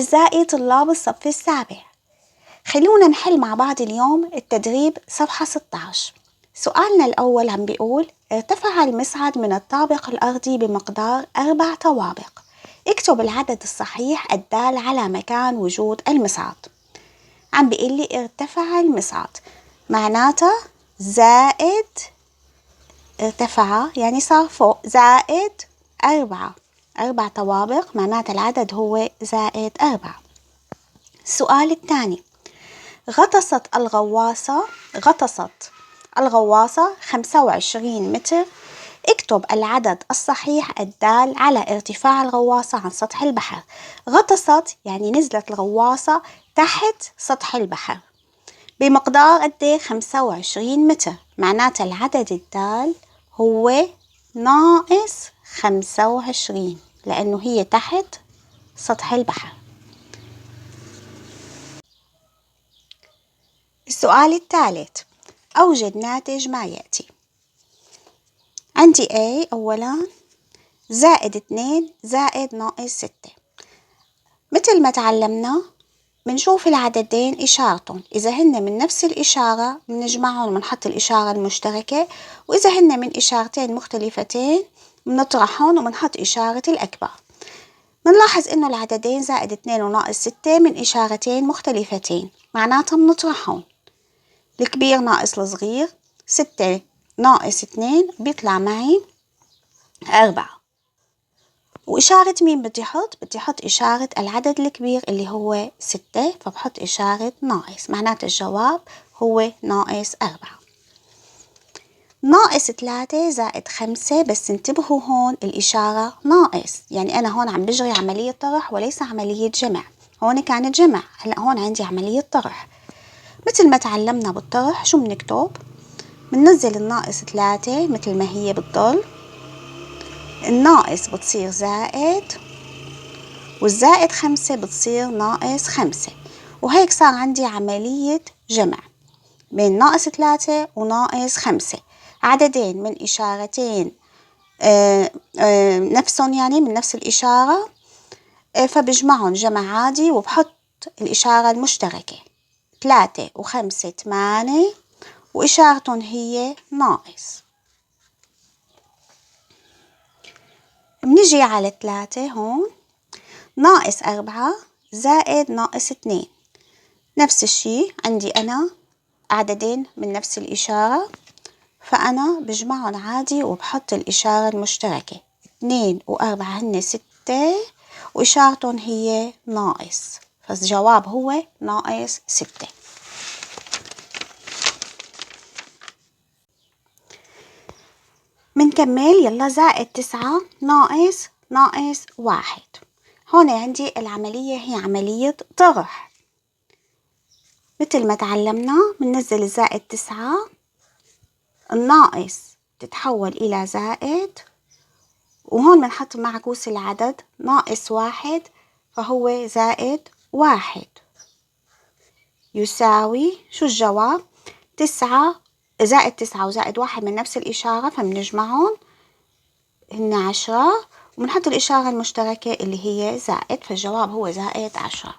أعزائي طلاب الصف السابع، خلونا نحل مع بعض اليوم التدريب صفحة 16. سؤالنا الأول عم بيقول: ارتفع المصعد من الطابق الأرضي بمقدار 4 طوابق. اكتب العدد الصحيح الدال على مكان وجود المصعد. عم بيقول لي ارتفع المصعد، معناته زائد ارتفع يعني صار فوق، زائد 4 طوابق، معناته العدد هو زائد 4. السؤال الثاني: غطست الغواصة 25 متر. اكتب العدد الصحيح الدال على ارتفاع الغواصة عن سطح البحر. غطست يعني نزلت الغواصة تحت سطح البحر بمقدار قد 25 متر، معناته العدد الدال هو ناقص 25 لأنه هي تحت سطح البحر. السؤال الثالث: أوجد ناتج ما يأتي. عندي A أولا زائد 2 زائد ناقص 6. مثل ما تعلمنا بنشوف العددين إشارتهم، إذا هن من نفس الإشارة بنجمعهم وبنحط الإشارة المشتركة، وإذا هن من إشارتين مختلفتين بنطرحهم وبنحط إشارة الأكبر. بنلاحظ إنه العددين زائد 2 وناقص 6 من إشارتين مختلفتين، معناتهم نطرحهم. الكبير ناقص الصغير، 6 ناقص 2 بيطلع معي 4. وإشارة مين بدي أحط؟ بدي أحط إشارة العدد الكبير اللي هو 6، فبحط إشارة ناقص، معناته الجواب هو ناقص 4. ناقص 3 زائد 5، بس انتبهوا هون الإشارة ناقص، يعني أنا هون عم بجري عملية طرح وليس عملية جمع. هون كانت جمع، هلأ هون عندي عملية طرح. مثل ما تعلمنا بالطرح شو بنكتب؟ بننزل الناقص 3 مثل ما هي بتضل، الناقص بتصير زائد، والزائد 5 بتصير ناقص 5، وهيك صار عندي عملية جمع بين ناقص 3 وناقص 5، عددين من إشارتين نفسهم، يعني من نفس الإشارة، فبجمعهم جمع عادي وبحط الإشارة المشتركة. 3 و5 8، وإشارتهم هي ناقص. بنجي على 3 هون، ناقص 4 زائد ناقص 2. نفس الشي عندي أنا عددين من نفس الإشارة، فأنا بجمعهم عادي وبحط الإشارة المشتركة. 2 و4 هن 6، وإشارتهم هي ناقص، فالجواب هو ناقص 6. منكمل يلا. زائد 9 ناقص 1. هون عندي العملية هي عملية طرح. مثل ما تعلمنا بننزل الزائد 9، الناقص تتحول إلى زائد، وهون بنحط معكوس العدد ناقص 1، فهو زائد 1 يساوي شو الجواب؟ 9 زائد 9 وزائد 1 من نفس الإشارة فبنجمعهم هن 10، وبنحط الإشارة المشتركة اللي هي زائد، فالجواب هو زائد 10.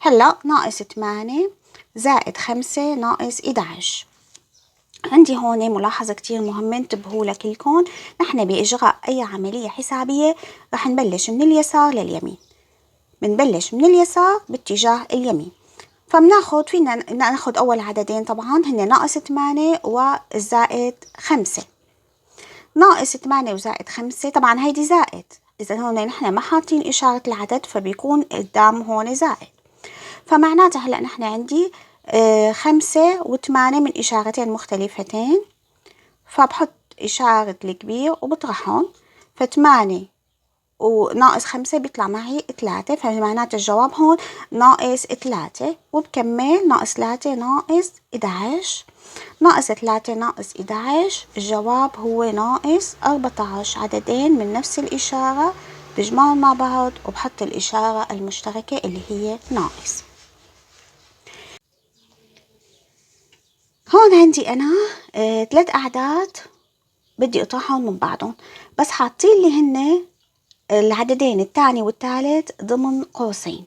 هلأ ناقص 8 زائد 5 ناقص 11. عندي هون ملاحظة كتير مهمة انتبهوا لها كلكم. نحن بإجراء أي عملية حسابية رح نبلش من اليسار لليمين، بنبلش من اليسار باتجاه اليمين، فينا ناخد أول عددين طبعا هن ناقص 8 والزائد 5. ناقص 8 وزائد 5 طبعا هيدي زائد، إذا هون نحن ما حاطين إشارة العدد فبيكون قدام هون زائد، فمعناته هلأ نحن عندي 5 و8 من إشارتين مختلفتين، فبحط إشارة الكبير وبطرحهم، ف8 وناقص 5 بيطلع معي 3، فمعناته الجواب هون ناقص 3. وبكمل ناقص 3 ناقص 11، ناقص 3 ناقص 11، الجواب هو ناقص 14. عددين من نفس الإشارة بجمعهم مع بعض وبحط الإشارة المشتركة اللي هي ناقص. هون عندي أنا 3 أعداد بدي أطرحهم من بعضهم، بس حاطين لي هن العددين الثاني والثالث ضمن قوسين،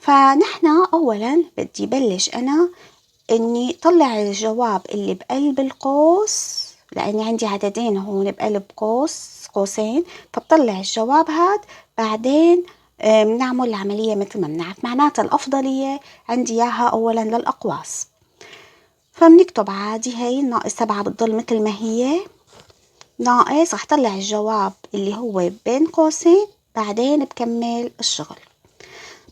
فنحن أولا بدي بلش أنا إني طلع الجواب اللي بقلب القوس، لأني عندي عددين هون بقلب قوسين، فبطلع الجواب هاد. بعدين بنعمل العملية مثل ما بنعرف، معناتها الأفضلية عندي إياها أولا للأقواس. فبنكتب عادي هي ناقص 7 بتضل مثل ما هي، ناقص رح طلع الجواب اللي هو بين قوسين، بعدين بكمل الشغل.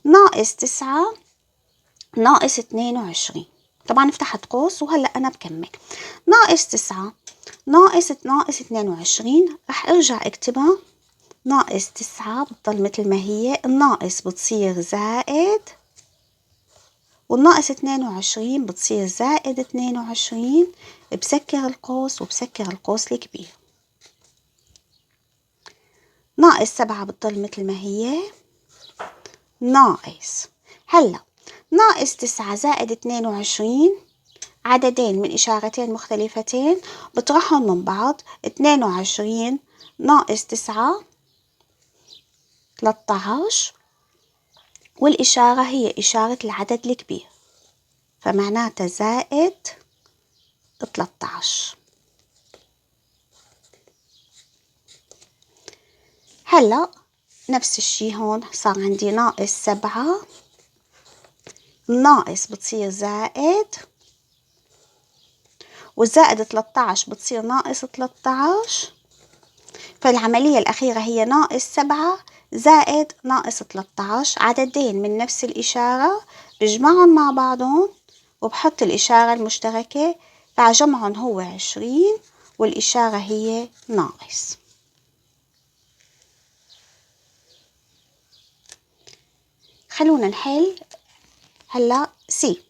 ناقص 9 ناقص 22، طبعا فتحت قوس وهلأ أنا بكمل. ناقص 9 ناقص 22 رح أرجع أكتبها، ناقص 9 بتضل مثل ما هي، الناقص بتصير زائد، والناقص 22 بتصير زائد 22، بسكر القوس وبسكر القوس الكبير. ناقص 7 بتضل مثل ما هي، ناقص، هلا ناقص 9 زائد 22 عددين من إشارتين مختلفتين، بطرحهم من بعض. 22 ناقص 9 13، والإشارة هي إشارة العدد الكبير، فمعناتها زائد 13. هلا نفس الشي هون صار عندي ناقص 7 ناقص بتصير زائد، والزائد 13 بتصير ناقص 13، فالعملية الأخيرة هي ناقص 7 زائد ناقص 13، عددين من نفس الإشارة بجمعهم مع بعضهم وبحط الإشارة المشتركة، فجمعهم هو 20 والإشارة هي ناقص. خلونا نحل هلا سي.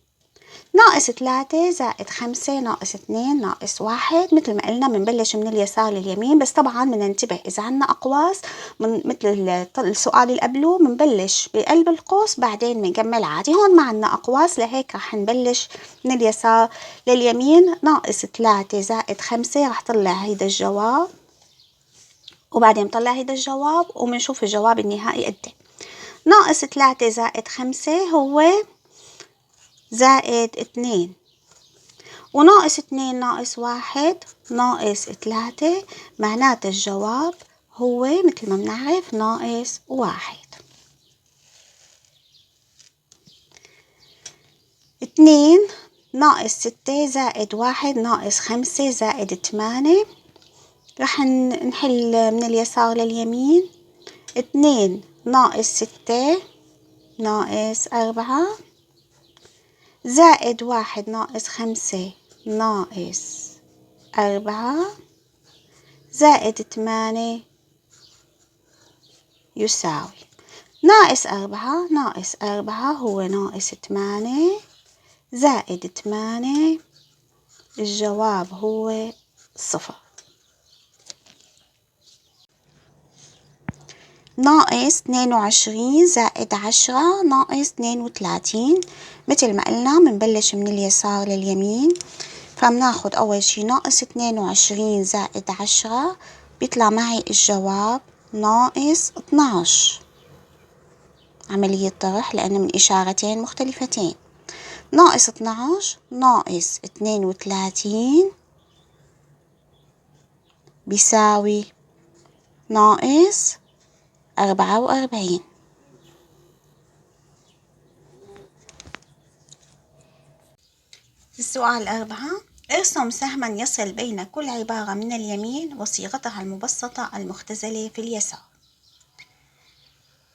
ناقص 3 زائد 5 ناقص 2 ناقص 1، مثل ما قلنا بنبلش من اليسار لليمين، بس طبعا بدنا ننتبه إذا عنا أقواس من مثل السؤال اللي قبله بنبلش بقلب القوس بعدين بنكمل عادي. هون ما عنا أقواس لهيك رح نبلش من اليسار لليمين. ناقص 3 زائد 5 رح طلع هيدا الجواب، وبعدين طلع هيدا الجواب وبنشوف الجواب النهائي قد. ناقص 3 زائد 5 هو زائد 2، وناقص 2 ناقص 1 ناقص 3، معناته الجواب هو مثل ما بنعرف ناقص 1. 2 ناقص 6 زائد 1 ناقص 5 زائد 8، رح نحل من اليسار لليمين. 2 ناقص 6 ناقص 4 زائد 1 ناقص 5 ناقص 4 زائد 8 يساوي ناقص 4. ناقص 4 هو ناقص 8 زائد 8، الجواب هو 0. ناقص 22 زائد 10 ناقص 32، مثل ما قلنا بنبلش من اليسار لليمين، فبناخد أول شي ناقص 22 زائد 10 بيطلع معي الجواب ناقص 12، عملية طرح لأنه من إشارتين مختلفتين. ناقص 12 ناقص 32 بيساوي ناقص 44. السؤال 4، ارسم سهما يصل بين كل عبارة من اليمين وصيغتها المبسطة المختزلة في اليسار.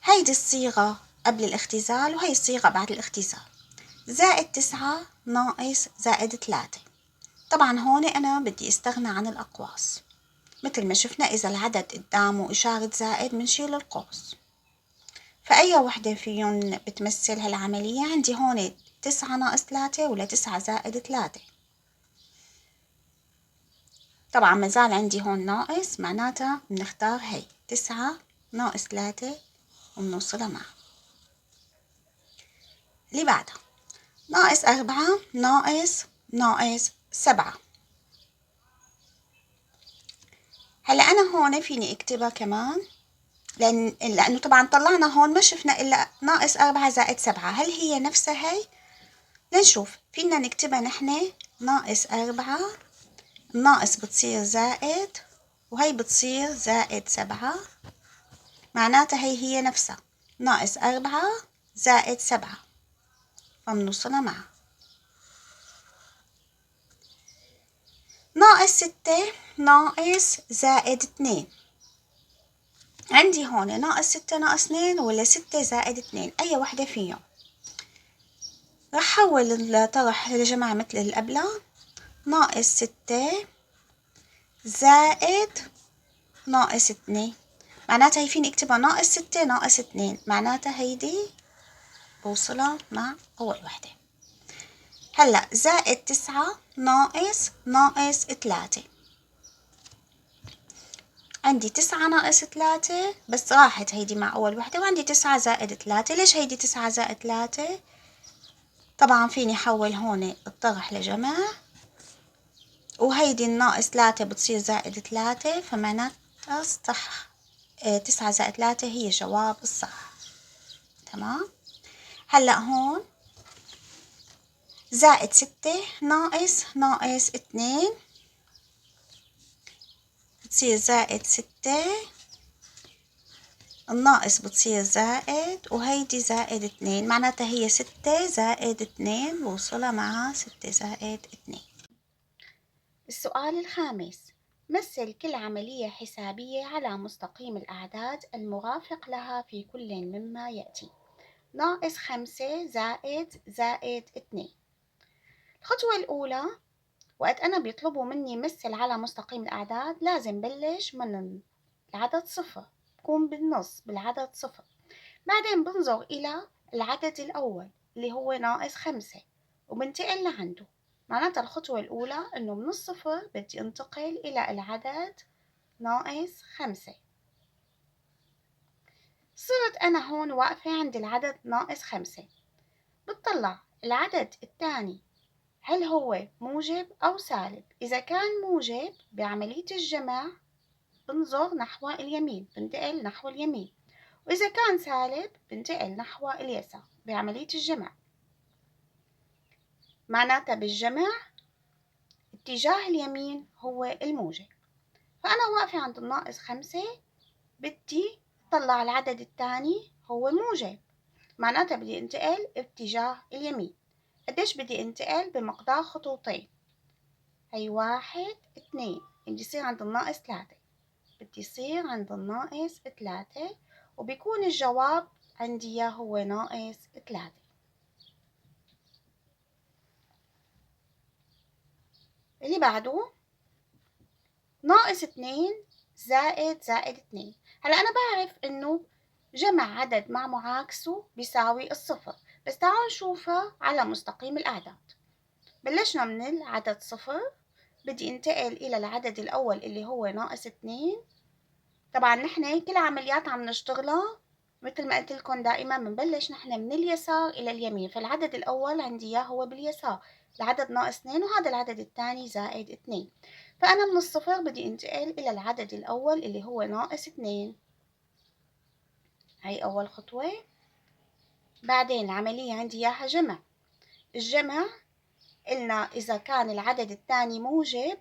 هيدي الصيغة قبل الاختزال وهي الصيغة بعد الاختزال. زائد 9 ناقص زائد 3. طبعا هون أنا بدي استغنى عن الأقواس، مثل ما شفنا إذا العدد قدامه إشارة زائد بنشيل القوس، فأي وحدة فيهم بتمثل هالعملية. عندي هون 9 ناقص 3 ولا 9 زائد 3. طبعا مازال عندي هون ناقص، معناتها بنختار هي 9 ناقص 3 وبنوصلها معا. اللي بعدها ناقص 4 ناقص 7. هلا أنا هون فيني اكتبها كمان لأنه طبعا طلعنا هون ما شفنا إلا ناقص 4 زائد 7. هل هي نفسها هي؟ لنشوف. فينا نكتبها نحن ناقص 4، ناقص بتصير زائد، وهي بتصير زائد 7، معناتها هي نفسها ناقص 4 زائد 7، فمنوصلها معها. ناقص 6 ناقص زائد 2. عندي هون ناقص 6 ناقص 2 ولا 6 زائد 2، أي وحدة فيهم. رح حول الطرح يا جماعة مثل اللي قبلها. ناقص 6 زائد ناقص 2، معناتها هي فيني اكتبها ناقص 6 ناقص 2، معناتها هيدي بوصلها مع أول وحدة. هلأ زائد 9 ناقص 3. عندي 9 ناقص 3 بس راحت هيدي مع أول وحدة، وعندي 9 زائد 3. ليش هيدي 9 زائد 3؟ طبعا فيني حول هون الطرح لجمع، وهيدي الناقص 3 بتصير زائد 3، فمعناتها صح. 9 زائد 3 هي جواب الصح. تمام. هلأ هون زائد 6 ناقص 2 بتصير زائد 6، الناقص بتصير زائد، وهيدي زائد 2، معناتها هي 6 زائد 2، بوصلها معها 6 زائد 2. السؤال الخامس: مثل كل عملية حسابية على مستقيم الأعداد المرافق لها في كل مما يأتي. ناقص 5 زائد 2. الخطوة الأولى، وقت أنا بيطلبوا مني مثل على مستقيم الأعداد لازم بلش من العدد صفر، بكون بالنص بالعدد صفر. بعدين بنظر إلى العدد الأول اللي هو ناقص 5 وبنتقل لعنده. معناتها الخطوة الأولى إنه من الصفر بدي انتقل إلى العدد ناقص 5. صرت أنا هون واقفة عند العدد ناقص 5. بتطلع العدد الثاني هل هو موجب أو سالب. إذا كان موجب بعملية الجمع بنظر نحو اليمين، بنتقل نحو اليمين، وإذا كان سالب بنتقل نحو اليسار بعملية الجمع. معناتها بالجمع اتجاه اليمين هو الموجب. فأنا واقفة عند الناقص 5، بدي طلع العدد الثاني هو موجب، معناتها بدي انتقل اتجاه اليمين. قديش بدي انتقل؟ بمقدار خطوتين. هي 1 2، بدي يصير عند الناقص 3، بدي يصير عند الناقص 3، وبيكون الجواب عندي هو ناقص 3. اللي بعده ناقص 2 زائد 2. هلا أنا بعرف إنه جمع عدد مع معاكسه بيساوي الصفر، بس تعالوا نشوفها على مستقيم الأعداد. بلشنا من العدد صفر، بدي انتقل إلى العدد الأول اللي هو ناقص 2. طبعا نحن كل عمليات عم نشتغلها مثل ما قلت لكم دائما بنبلش نحن من اليسار إلى اليمين، فالعدد الأول عندي إياه هو باليسار، العدد ناقص 2، وهذا العدد الثاني زائد 2. فأنا من الصفر بدي انتقل إلى العدد الأول اللي هو ناقص 2. هاي أول خطوة. بعدين العملية عندي إياها جمع. الجمع قلنا إذا كان العدد الثاني موجب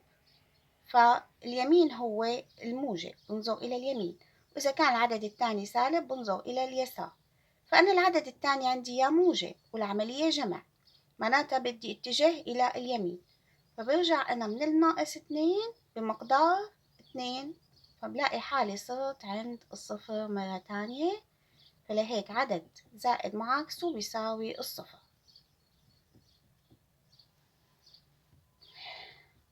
فاليمين هو الموجب، بنظر إلى اليمين، وإذا كان العدد الثاني سالب بنظر إلى اليسار. فأنا العدد الثاني عندي يا موجب والعملية جمع، معناتها بدي اتجه إلى اليمين، فبرجع أنا من الناقص 2 بمقدار 2، فبلاقي حالي صرت عند الصفر مرة تانية. فلهيك عدد زائد معاكسه بيساوي الصفر.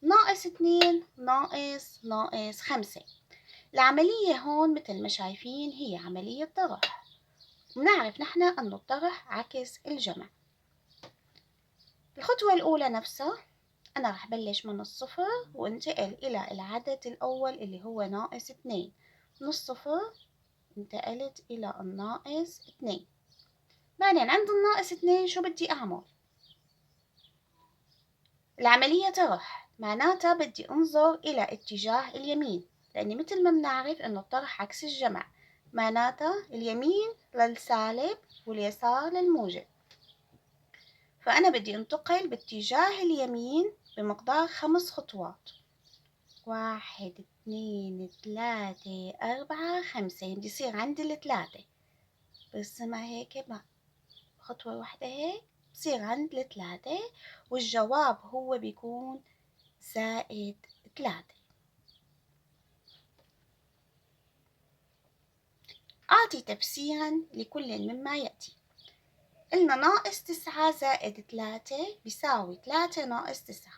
ناقص 2 ناقص 5. العملية هون مثل ما شايفين هي عملية طرح، بنعرف نحن أن الطرح عكس الجمع. الخطوة الأولى نفسها أنا رح بلش من الصفر وانتقل إلى العدد الأول اللي هو ناقص 2. من الصفر انتقلت إلى الناقص 2. بعدين عند الناقص 2 شو بدي أعمل؟ العملية طرح، معناتها بدي أنظر إلى اتجاه اليمين، لأني مثل ما بنعرف إنه الطرح عكس الجمع، معناته اليمين للسالب واليسار للموجب. فأنا بدي انتقل باتجاه اليمين بمقدار 5 خطوات. 1 2 3 4 5. بدي يصير عندي 3 برسمها هيك خطوة واحدة هيك بصير عند 3 والجواب هو بيكون زائد 3. أعطي تفسيرا لكل مما يأتي. قلنا ناقص 9 زائد 3 بيساوي 3 ناقص 9.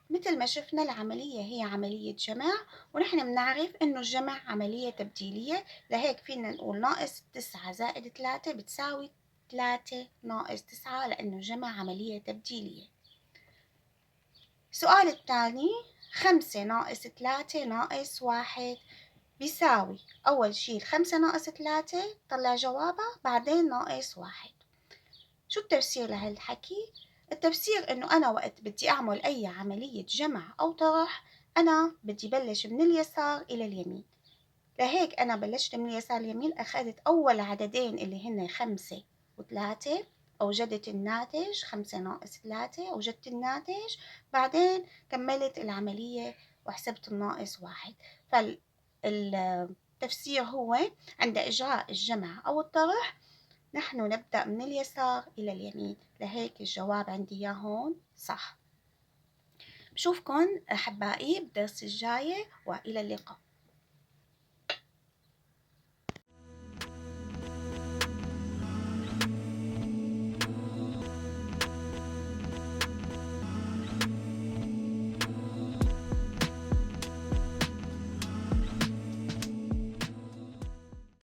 مثل ما شفنا العملية هي عملية جمع، ونحن بنعرف إنه الجمع عملية تبديلية، لهيك فينا نقول ناقص 9 زائد 3 بتساوي 3 ناقص 9 لأنه جمع عملية تبديلية. السؤال الثاني 5 ناقص 3 ناقص 1 بيساوي أول شي 5 ناقص 3 طلع جوابها بعدين ناقص 1. شو التفسير لهالحكي؟ التفسير إنه أنا وقت بدي أعمل أي عملية جمع أو طرح أنا بدي بلش من اليسار إلى اليمين، لهيك أنا بلشت من اليسار اليمين، أخذت أول عددين اللي هن 5 و3، أوجدت الناتج 5 ناقص 3 أوجدت الناتج، بعدين كملت العملية وحسبت الناقص 1. فالتفسير هو عند إجراء الجمع أو الطرح نحن نبدأ من اليسار إلى اليمين، لهيك الجواب عندي إياه هون صح. بشوفكن أحبائي بالدرس الجاي وإلى اللقاء.